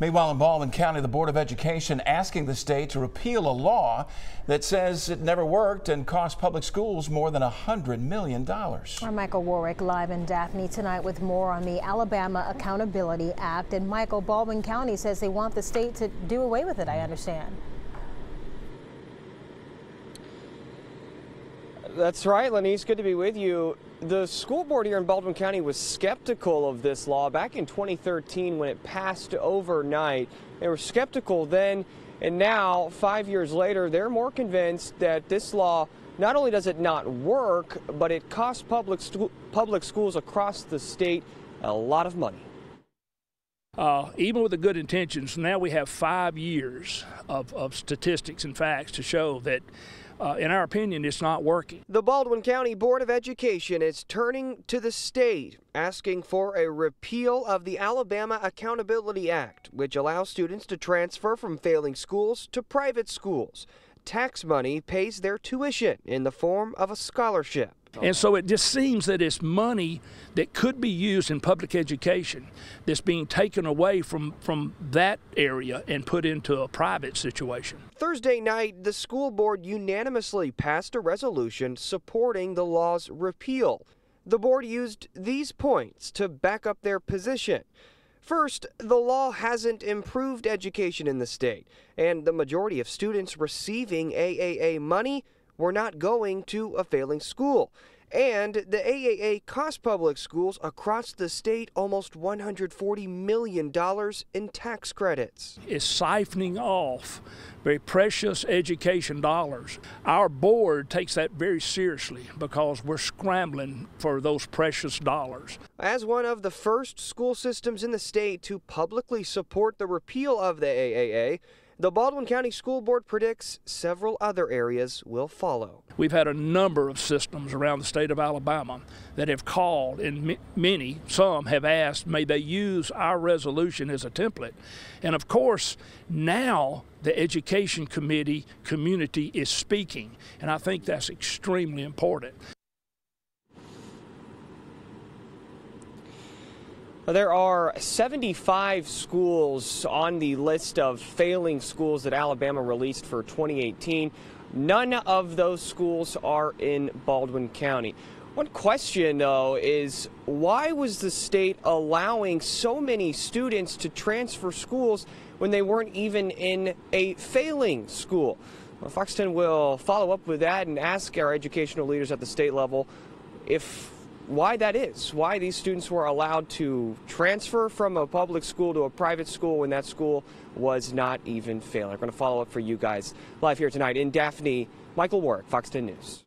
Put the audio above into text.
Meanwhile, in Baldwin County, the Board of Education asking the state to repeal a law that says it never worked and cost public schools more than $100 million. Our Michael Warwick live in Daphne tonight with more on the Alabama Accountability Act. And Michael, Baldwin County says they want the state to do away with it, I understand. That's right, Lenise. Good to be with you. The school board here in Baldwin County was skeptical of this law back in 2013 when it passed overnight. They were skeptical then, and now, 5 years later, they're more convinced that this law not only does it not work, but it costs public schools across the state a lot of money. Even with the good intentions, now we have 5 years of statistics and facts to show that in our opinion, it's not working. The Baldwin County Board of Education is turning to the state, asking for a repeal of the Alabama Accountability Act, which allows students to transfer from failing schools to private schools. Tax money pays their tuition in the form of a scholarship. And so it just seems that it's money that could be used in public education that's being taken away from that area and put into a private situation. Thursday night, the school board unanimously passed a resolution supporting the law's repeal. The board used these points to back up their position. First, the law hasn't improved education in the state, and the majority of students receiving AAA money were not going to a failing school. And the AAA cost public schools across the state almost $140 million in tax credits. It's siphoning off very precious education dollars. Our board takes that very seriously because we're scrambling for those precious dollars. As one of the first school systems in the state to publicly support the repeal of the AAA, the Baldwin County School Board predicts several other areas will follow. We've had a number of systems around the state of Alabama that have called, and some have asked, may they use our resolution as a template. And of course, now the education community is speaking, and I think that's extremely important. There are 75 schools on the list of failing schools that Alabama released for 2018. None of those schools are in Baldwin County. One question, though, is why was the state allowing so many students to transfer schools when they weren't even in a failing school? Well, Fox 10 will follow up with that and ask our educational leaders at the state level why that is, why these students were allowed to transfer from a public school to a private school when that school was not even failing. We're going to follow up for you guys live here tonight in Daphne. Michael Warwick, Fox 10 News.